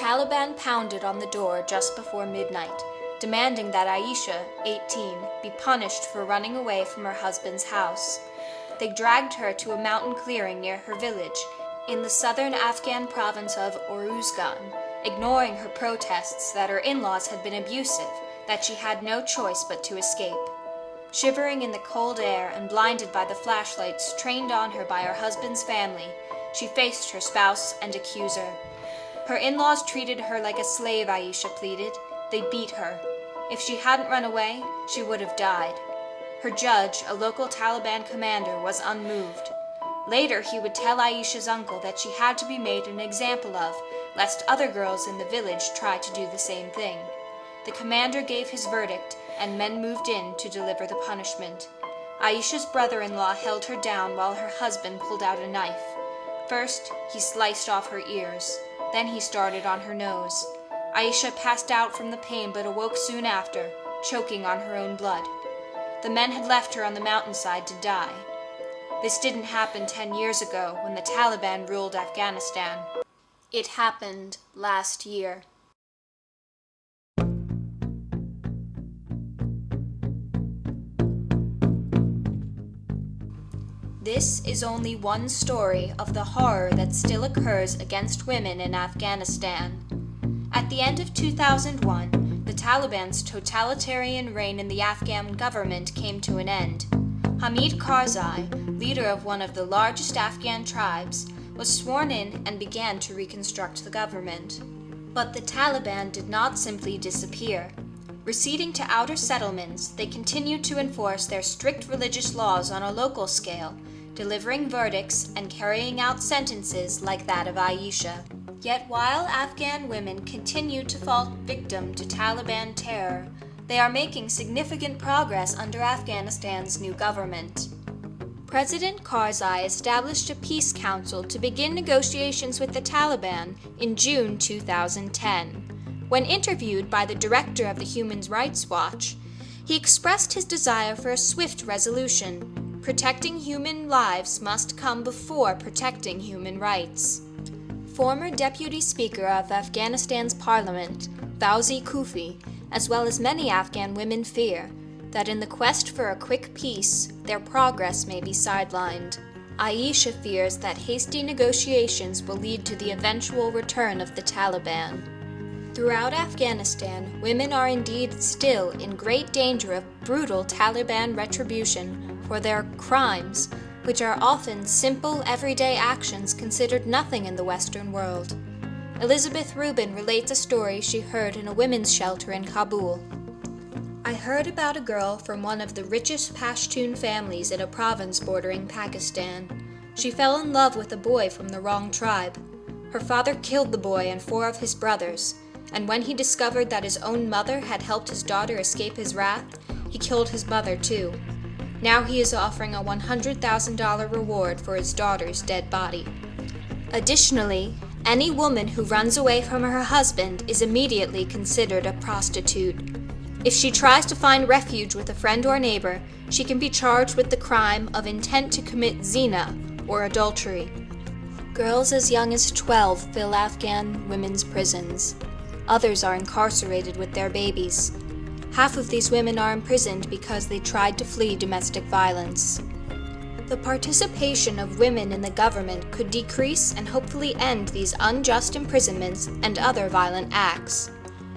Taliban pounded on the door just before midnight, demanding that Aisha, 18, be punished for running away from her husband's house. They dragged her to a mountain clearing near her village, in the southern Afghan province of Uruzgan, ignoring her protests that her in-laws had been abusive, that she had no choice but to escape. Shivering in the cold air and blinded by the flashlights trained on her by her husband's family, she faced her spouse and accuser. Her in-laws treated her like a slave, Aisha pleaded. They beat her. If she hadn't run away, she would have died. Her judge, a local Taliban commander, was unmoved. Later, he would tell Aisha's uncle that she had to be made an example of, lest other girls in the village try to do the same thing. The commander gave his verdict, and men moved in to deliver the punishment. Aisha's brother-in-law held her down while her husband pulled out a knife. First, he sliced off her ears. Then he started on her nose. Aisha passed out from the pain but awoke soon after, choking on her own blood. The men had left her on the mountainside to die. This didn't happen 10 years ago when the Taliban ruled Afghanistan. It happened last year. This is only one story of the horror that still occurs against women in Afghanistan. At the end of 2001, the Taliban's totalitarian reign in the Afghan government came to an end. Hamid Karzai, leader of one of the largest Afghan tribes, was sworn in and began to reconstruct the government. But the Taliban did not simply disappear. Receding to outer settlements, they continued to enforce their strict religious laws on a local scale, delivering verdicts and carrying out sentences like that of Aisha. Yet while Afghan women continue to fall victim to Taliban terror, they are making significant progress under Afghanistan's new government. President Karzai established a peace council to begin negotiations with the Taliban in June 2010. When interviewed by the director of the Human Rights Watch, he expressed his desire for a swift resolution. Protecting human lives must come before protecting human rights. Former Deputy Speaker of Afghanistan's parliament, Fauzi Kufi, as well as many Afghan women fear that in the quest for a quick peace, their progress may be sidelined. Aisha fears that hasty negotiations will lead to the eventual return of the Taliban. Throughout Afghanistan, women are indeed still in great danger of brutal Taliban retribution for their crimes, which are often simple, everyday actions considered nothing in the Western world. Elizabeth Rubin relates a story she heard in a women's shelter in Kabul. I heard about a girl from one of the richest Pashtun families in a province bordering Pakistan. She fell in love with a boy from the wrong tribe. Her father killed the boy and 4 of his brothers, and when he discovered that his own mother had helped his daughter escape his wrath, he killed his mother too. Now he is offering a $100,000 reward for his daughter's dead body. Additionally, any woman who runs away from her husband is immediately considered a prostitute. If she tries to find refuge with a friend or neighbor, she can be charged with the crime of intent to commit zina, or adultery. Girls as young as 12 fill Afghan women's prisons. Others are incarcerated with their babies. Half of these women are imprisoned because they tried to flee domestic violence. The participation of women in the government could decrease and hopefully end these unjust imprisonments and other violent acts.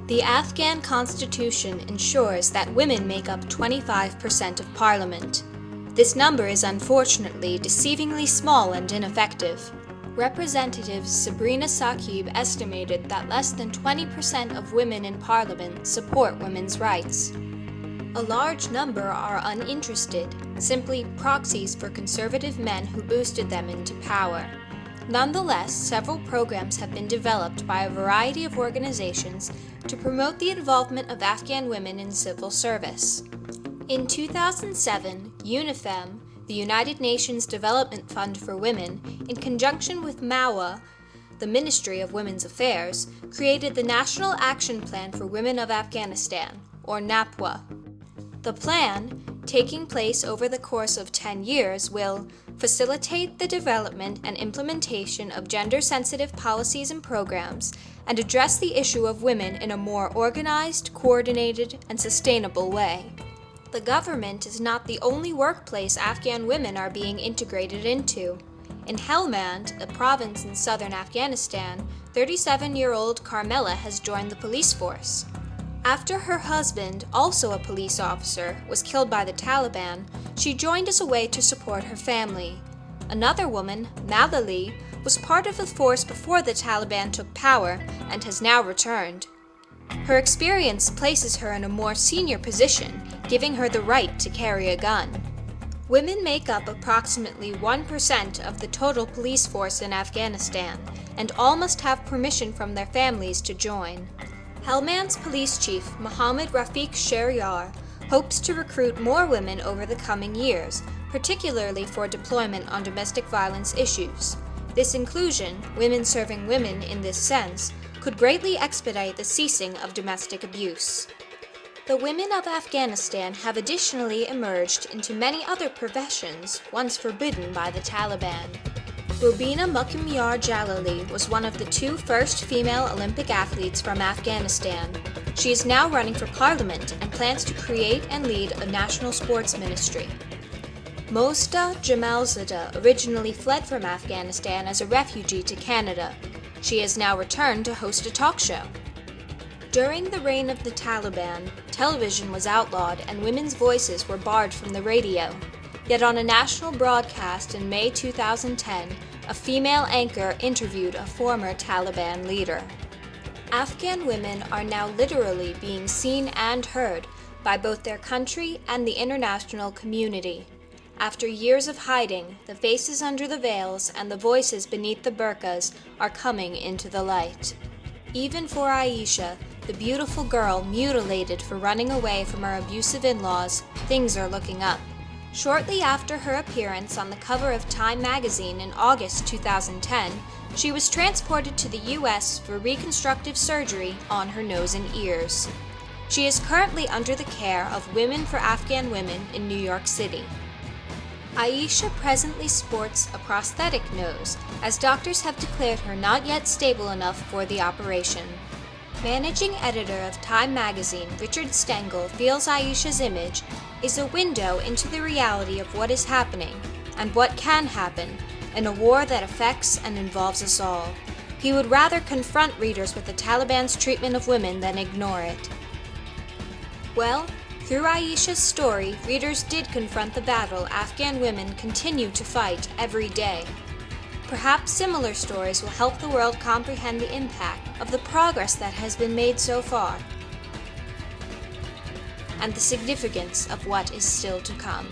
The Afghan constitution ensures that women make up 25% of parliament. This number is unfortunately deceivingly small and ineffective. Representative Sabrina Saqib estimated that less than 20% of women in parliament support women's rights. A large number are uninterested, simply proxies for conservative men who boosted them into power. Nonetheless, several programs have been developed by a variety of organizations to promote the involvement of Afghan women in civil service. In 2007, UNIFEM, the United Nations Development Fund for Women, in conjunction with MAWA, the Ministry of Women's Affairs, created the National Action Plan for Women of Afghanistan, or NAPWA. The plan, taking place over the course of 10 years, will facilitate the development and implementation of gender-sensitive policies and programs, and address the issue of women in a more organized, coordinated, and sustainable way. The government is not the only workplace Afghan women are being integrated into. In Helmand, a province in southern Afghanistan, 37-year-old Carmela has joined the police force. After her husband, also a police officer, was killed by the Taliban, she joined as a way to support her family. Another woman, Malali, was part of the force before the Taliban took power and has now returned. Her experience places her in a more senior position, giving her the right to carry a gun. Women make up approximately 1% of the total police force in Afghanistan, and all must have permission from their families to join. Helmand's police chief, Mohammad Rafiq Shehryar, hopes to recruit more women over the coming years, particularly for deployment on domestic violence issues. This inclusion, women serving women in this sense, could greatly expedite the ceasing of domestic abuse. The women of Afghanistan have additionally emerged into many other professions once forbidden by the Taliban. Rubina Muqammiyar Jalali was one of the two first female Olympic athletes from Afghanistan. She is now running for parliament and plans to create and lead a national sports ministry. Mozda Jamalzadeh originally fled from Afghanistan as a refugee to Canada. She has now returned to host a talk show. During the reign of the Taliban, television was outlawed and women's voices were barred from the radio. Yet on a national broadcast in May 2010, a female anchor interviewed a former Taliban leader. Afghan women are now literally being seen and heard by both their country and the international community. After years of hiding, the faces under the veils and the voices beneath the burqas are coming into the light. Even for Aisha, the beautiful girl mutilated for running away from her abusive in-laws, things are looking up. Shortly after her appearance on the cover of Time magazine in August 2010, she was transported to the U.S. for reconstructive surgery on her nose and ears. She is currently under the care of Women for Afghan Women in New York City. Aisha presently sports a prosthetic nose, as doctors have declared her not yet stable enough for the operation. Managing editor of Time magazine, Richard Stengel, feels Aisha's image is a window into the reality of what is happening and what can happen in a war that affects and involves us all. He would rather confront readers with the Taliban's treatment of women than ignore it. Well, through Aisha's story, readers did confront the battle Afghan women continue to fight every day. Perhaps similar stories will help the world comprehend the impact of the progress that has been made so far, and the significance of what is still to come.